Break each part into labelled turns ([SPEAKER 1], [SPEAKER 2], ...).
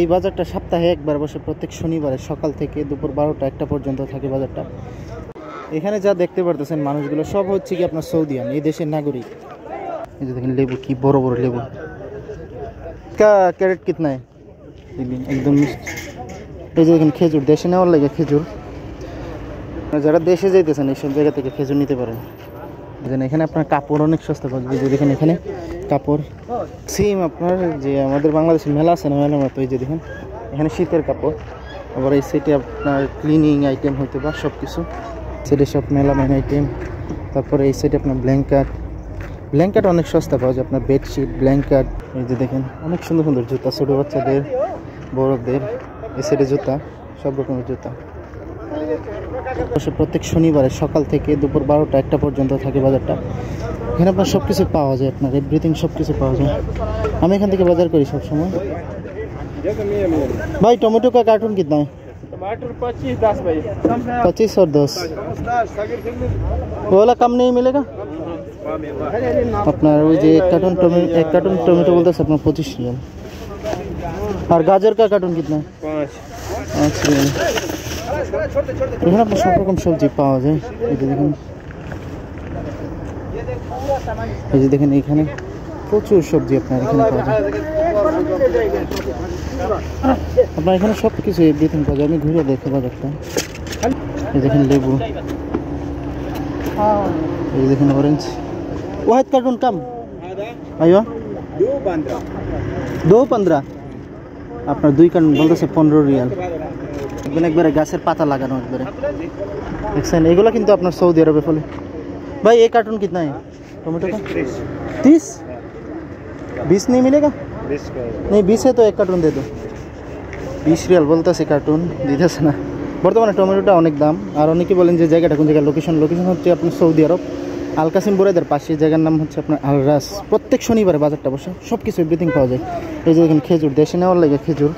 [SPEAKER 1] এই বাজারটা সপ্তাহে একবার বসে, প্রত্যেক শনিবারে সকাল থেকে দুপুর 12টা 1টা পর্যন্ত থাকে বাজারটা। এখানে যা দেখতে পারতেছেন মানুষগুলো সব হচ্ছে কি আপনার সৌদিয়ান, এই দেশের নাগরিক। এই যে দেখেন লেবু, কি বড় বড় লেবু। ক্যারেট কিতনা है? একদম মিষ্টি। এই যে দেখেন খেজুর, দেশে নেওয়ার লাগে খেজুর। যারা দেশে যাইতেছেন এইসব জায়গা থেকে খেজুর নিতে পারেন। এখানে আপনার কাপড় অনেক সস্তা পাওয়া যায়। দেখেন এখানে কাপড় সেম আপনার যে আমাদের বাংলাদেশের মেলা আছে না, মেলার মতো। এই যে দেখেন এখানে শীতের কাপড়, আবার এই সাইডে আপনার ক্লিনিং আইটেম হইতে বা সব কিছু, সাইডে সব মেলামাইন আইটেম। তারপরে এই সাইডে আপনার ব্ল্যাঙ্কেট অনেক সস্তা পাওয়া যায়, আপনার বেডশিট, ব্ল্যাঙ্কেট। এই যে দেখেন অনেক সুন্দর সুন্দর জুতা, ছোটো বাচ্চাদের, বড়দের। এই সাইডে জুতা, সব রকমের জুতা। প্রত্যেক শনিবারে সকাল থেকে দুপুর 12টা 1টা পর্যন্ত থাকে বাজারটা। এখানে আপনার সব কিছু পাওয়া যায়, আপনার এভরিথিং সব কিছু পাওয়া যায়। আমি এখান থেকে বাজার করি সবসময়। ভাই टोमेटो का कार्टून कितना है?
[SPEAKER 2] टमाटर 25-10 भाई।
[SPEAKER 1] 25 और 10। वो वाला कम नहीं मिलेगा? আপনার ওই যে एक कार्टून टोमेटो बोलते हैं अपना 25 रियाल। और गाजर का कार्टून कितना है? 5 रियाल। এখানে আপনার সব রকম সবজি পাওয়া যায়। এই যে দেখেন, এই যে দেখেন এখানে প্রচুর সবজি আপনার এখানে পাওয়া যায়। আপনার এখানে সব কিছু এভরিথিং পাওয়া যায়। আমি ঘুরে দেখে বাজারটা। এই দেখেন লেবু, এই দেখেন অরেঞ্জ। ওয়াহিদ কার্টুন কাম আইয়া 2.15। আপনার 2 কার্টুন বলতেছে 15 রিয়াল। একবারে গাছের পাতা লাগানো একবারে দেখছেন। এগুলো কিন্তু আপনার সৌদি আরবে ফলে। भाई एक कार्टून कितना है टोमेटो का? 30 नहीं मिलेगा? 20 है तो एक कार्टून दे दो। 20 রিয়াল বলতেছে কার্টুন, দিতেছে না। বর্তমানে টমেটোটা অনেক দাম। আর অনেকে বলেন যে জায়গাটা কোন জায়গায়, লোকেশন হচ্ছে আপনার সৌদি আরব, আল কাসিম বুরাইদার পাশে। জায়গার নাম হচ্ছে আপনার আল রাস। প্রত্যেক শনিবারে বাজারটা বসে, সব কিছু এভরিথিং পাওয়া যায়। এই যে দেখেন খেজুর, দেশে নেওয়ার লাগে খেজুর,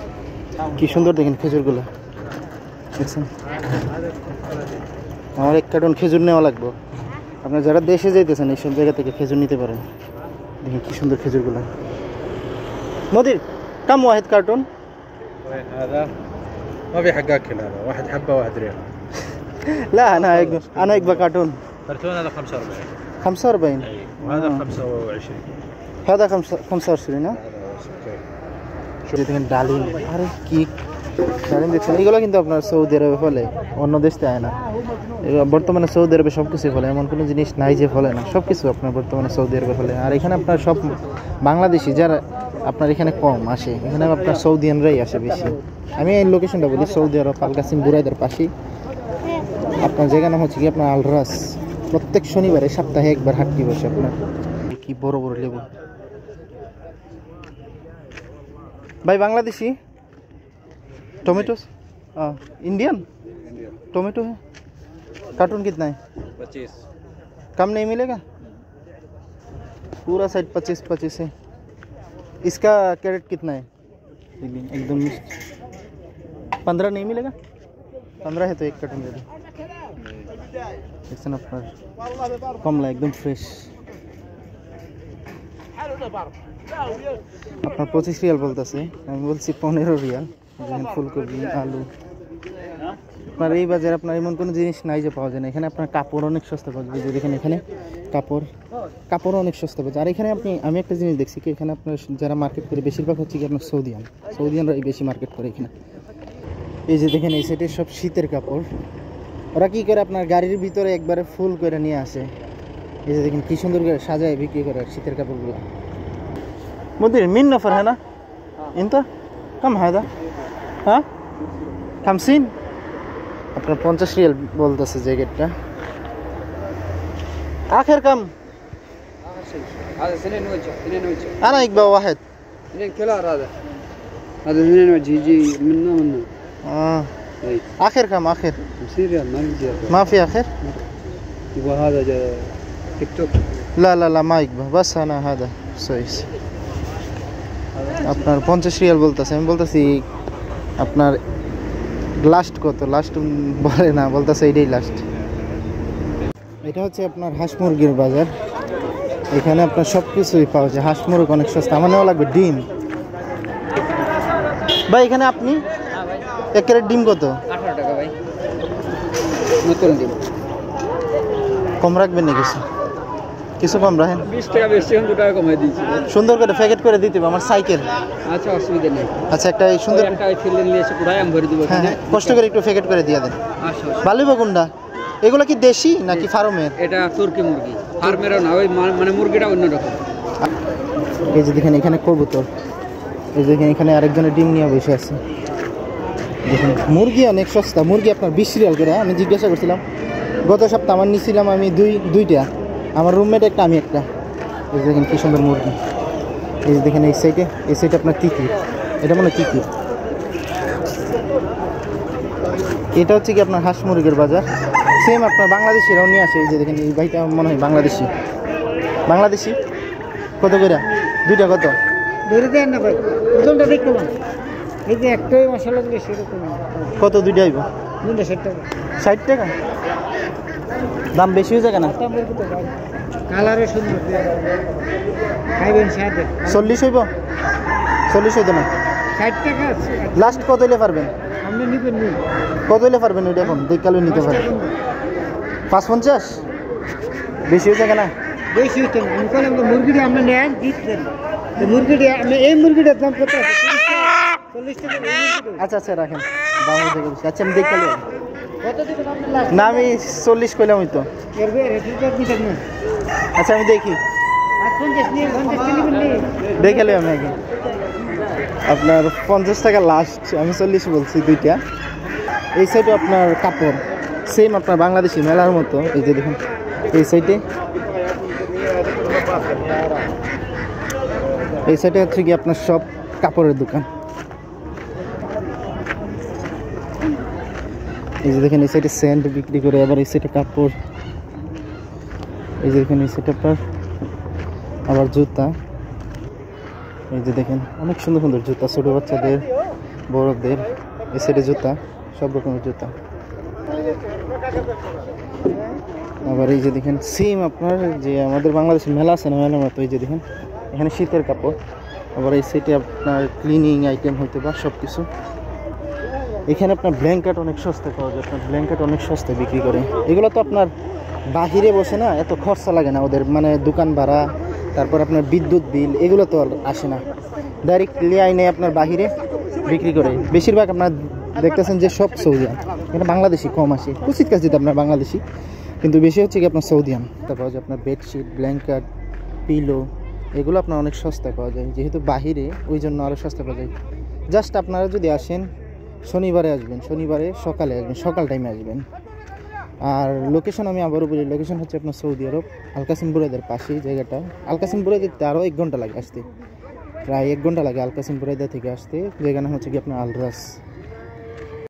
[SPEAKER 1] কি সুন্দর দেখেন খেজুরগুলো দেখছেন। আমার 1 কার্টুন খেজুর নেওয়া লাগবে। আপনারা যারা দেশে যাইতেছেন এইসব জায়গা থেকে খেজুর নিতে পারেন। দেখেন কি সুন্দর খেজুরগুলো। مدير كم واحد كرتون؟
[SPEAKER 2] هذا ما في حق اكل، هذا واحد حبه 1 ريال.
[SPEAKER 1] لا انا اكبر كرتون.
[SPEAKER 2] كرتون هذا 45.
[SPEAKER 1] 45.
[SPEAKER 2] وهذا 25.
[SPEAKER 1] هذا 25 না? شوف দেখেন ডালিম, আরে কি ডালিম দেখছেন। এগুলো কিন্তু আপনার সৌদি আরবে ফলে, অন্য দেশে আয় না। বর্তমানে সৌদি আরবে সব কিছু ফলে, এমন কোনো জিনিস নাই যে ফলে না। সব কিছু আপনার বর্তমানে সৌদি আরবে ফলে। আর এখানে আপনার সব বাংলাদেশি যারা আপনার এখানে কম আসে, এখানে আপনার সৌদিয়ানরাই আসে বেশি। আমি এই লোকেশনটা বলি, সৌদি আরব আল কাসিম বুরাইদার পাশেই। আপনার জায়গার নাম হচ্ছে কি আপনার আল রাস। প্রত্যেক শনিবারে সপ্তাহে একবার হাটটি বসে আপনার। কি বড় বড় লেবু। ভাই বাংলাদেশি टोमेटोस इंडियन टोमेटो है। कार्टून कितना है?
[SPEAKER 2] 25।
[SPEAKER 1] कम नहीं मिलेगा? पूरा साइड 25 है। इसका कैरेट कितना है? एकदम मिष्ट। 15 नहीं मिलेगा? 15 है तो 1 कार्टून दे दो। देखছেন আপনার কমলা একদম ফ্রেশ। আপনার 25 রিয়াল বলতেছে, আমি বলছি 15 রিয়াল। দেখেন ফুলকপি, আলু। আপনার এই বাজারে আপনার এমন কোনো জিনিস নাই যে পাওয়া যায় না। এখানে আপনার কাপড় অনেক সস্তা পাওয়া যায়। দেখেন এখানে কাপড় অনেক সস্তা পাওয়া যায়। আর এখানে আমি একটা জিনিস দেখছি কি, এখানে আপনার যারা মার্কেট করে বেশিরভাগ হচ্ছে কি আপনার সৌদিয়ানরাই বেশি মার্কেট করে এখানে। এই যে দেখেন এই সাইডে সব শীতের কাপড়। ওরা কি করে আপনার গাড়ির ভিতরে একবারে ফুল করে নিয়ে আসে। এই যে দেখেন কি সুন্দর করে সাজায় বিক্রি করে শীতের কাপড়গুলো। مدير مين نفر هنا؟ انت؟ كم هذا؟ ها؟ 50؟ আপনার 50 রিয়াল বলতেছে জ্যাকেটটা। আখের কাম
[SPEAKER 2] هذا 22.
[SPEAKER 1] انا يكبر واحد
[SPEAKER 2] 2 كيلار. هذا 22 يجي منه.
[SPEAKER 1] اخر كم اخر
[SPEAKER 2] 50 ريال.
[SPEAKER 1] ما في اخر.
[SPEAKER 2] يبغى هذا تيك توك.
[SPEAKER 1] لا ما يكبر بس انا هذا سويس। আপনার 50 রিয়াল বলতেছে। আমি বলতেছি আপনার লাস্ট কত, লাস্ট বলে না, বলতেছে এটাই লাস্ট। এটা হচ্ছে আপনার হাঁস মুরগির বাজার। এখানে আপনার সব কিছুই পাওয়া যায়। হাঁস মুরগ অনেক সস্তা। আমার নেওয়া লাগবে ডিম। ভাই এখানে আপনি এক ক্যারেট ডিম কত?
[SPEAKER 3] 18 টাকা ভাই, নতুন ডিম।
[SPEAKER 1] কম রাখবেন না কিছু? কিছু কম রাখেন।
[SPEAKER 3] 20 টাকা বেশি, 2 টাকা কমাই দিয়েছি।
[SPEAKER 1] সুন্দর করে প্যাকেট করে দিতে হবে, আমার সাইকেল।
[SPEAKER 3] আচ্ছা, অসুবিধা নেই।
[SPEAKER 1] আচ্ছা, একটা এই সুন্দর
[SPEAKER 3] একটা ফিল্ডিং নিয়ে এসে পুরাই আমি ভরে দিব।
[SPEAKER 1] হ্যাঁ হ্যাঁ, কষ্ট করে একটু প্যাকেট করে দিয়ে দেন।
[SPEAKER 3] আচ্ছা,
[SPEAKER 1] ভালোই বা কোনটা? এগুলো কি দেশি নাকি ফার্মের?
[SPEAKER 3] এটা তুর্কি মুরগি, ফার্মেরও না, ওই মানে মুরগিটা অন্যরকম।
[SPEAKER 1] এই যে দেখেন এখানে কবুতর, এই যে দেখেন এখানে আরেকজনের ডিম নিয়ে বসে আছে। দেখুন মুরগি অনেক সস্তা, মুরগি আপনার 20 রিয়াল করে। আমি জিজ্ঞাসা করছিলাম, গত সপ্তাহ আমার নিয়েছিলাম আমি দুইটা, আমার রুমমেট একটা, আমি একটা। এই যে দেখেন কী সুন্দর মুরগি। এই যে দেখেন এই সাইডে আপনার তিতির, এটা মনে হয় তিতির। এটা হচ্ছে কি আপনার হাঁস মুরগির বাজার, সেম আপনার বাংলাদেশিরাও নিয়ে আসে। এই যে দেখেন এই ভাইটা মনে হয় বাংলাদেশি। কত করে দুইটা? কত
[SPEAKER 3] ধরে দেন না ভাই, ওজনটা দেখতে পান। এই যে একটাই মশলা দিলে সেরকম।
[SPEAKER 1] কত দুইটা হইব?
[SPEAKER 3] 60 টাকা।
[SPEAKER 1] 60 টাকা? দাম বেশি হয়ে যায় কেন?
[SPEAKER 3] কালারে সুন্দর, খাইবেন সাথে।
[SPEAKER 1] 40 হইব? 40 হইতো না?
[SPEAKER 3] 60 টাকা
[SPEAKER 1] লাস্ট কত হইলে পারবেন?
[SPEAKER 3] আপনি নিবেন নি?
[SPEAKER 1] কত হইলে পারবেন ওইটা? এখন দেখকালে নিতে পারেন। 5.50? বেশি হয়ে যায় কেন?
[SPEAKER 3] বেশি হতো না। আমি বললাম মুরগিটা আপনি নেন, দিচ্ছেন মুরগিটা, আপনি এই মুরগিটার দাম কত আছে? 40 টাকা।
[SPEAKER 1] আচ্ছা আচ্ছা, রাখেন, দাম হয়ে যাবে। আচ্ছা আমি দেখকালে
[SPEAKER 3] কত দিবেন আপনি লাস্ট?
[SPEAKER 1] না, আমি 40 কইলাম হইতো।
[SPEAKER 3] এর রেটটা দিবেন না।
[SPEAKER 1] আচ্ছা আমি দেখি,
[SPEAKER 3] 50 নিয়ে 50 নিবেন নি?
[SPEAKER 1] দেখালে আমি আগে। আপনার 50 টাকা লাস্ট, আমি 40 বলছি দুইটা। এই সাইডে আপনার কাপড়, সেম আপনার বাংলাদেশি মেলার মতো। এই যে দেখুন এই সাইডে হচ্ছে কি আপনার সব কাপড়ের দোকান। এই যে দেখেন এই সাইডে স্যান্ড বিক্রি করে, আবার এই সাইডে কাপড়। এই যে দেখেন এই সাইডে আপনার আবার জুতা। এই যে দেখেন অনেক সুন্দর সুন্দর জুতা, ছোটো বাচ্চাদের, বড়দের। এই সাইডে জুতা, সব রকমের জুতা। আবার এই যে দেখেন সেম আপনার যে আমাদের বাংলাদেশের মেলা আছে না, মেলার মতো। এই যে দেখেন এখানে শীতের কাপড়। আবার এই সাইডে আপনার ক্লিনিং আইটেম হইতে বা সব কিছু। এখানে আপনার ব্ল্যাঙ্কেট অনেক সস্তা পাওয়া যায়, আপনার ব্ল্যাঙ্কেট অনেক সস্তা বিক্রি করে। এগুলো তো আপনার বাহিরে বসে না, এত খরচা লাগে না ওদের, মানে দোকান ভাড়া, তারপর আপনার বিদ্যুৎ বিল, এগুলো তো আর আসে না। ডাইরেক্টলি আইনে আপনার বাহিরে বিক্রি করে। বেশিরভাগ আপনার দেখতেছেন যে সব সৌদিয়ান, এখানে বাংলাদেশি কম আসে, উচিত কাজ দিতে আপনার বাংলাদেশি, কিন্তু বেশি হচ্ছে কি আপনার সৌদিয়ান। তারপর যে আপনার বেডশিট, ব্ল্যাঙ্কেট, পিলো, এগুলো আপনার অনেক সস্তা পাওয়া যায়, যেহেতু বাহিরে ওই জন্য আরও সস্তা পাওয়া যায়। জাস্ট আপনারা যদি আসেন শনিবারে আসবেন, শনিবারে সকালে আসবেন, সকাল টাইমে আসবেন। আর লোকেশন আমি আবারও বলি, লোকেশন হচ্ছে আপনার সৌদি আরব, আলকাসিম বুরাইদার পাশেই জায়গাটা। আলকাসিম বুরাইদাতে আরও 1 ঘন্টা লাগে আসতে, প্রায় 1 ঘন্টা লাগে আলকাসিম বুরাইদা থেকে আসতে। জায়গা নাম হচ্ছে কি আপনার আল রাস।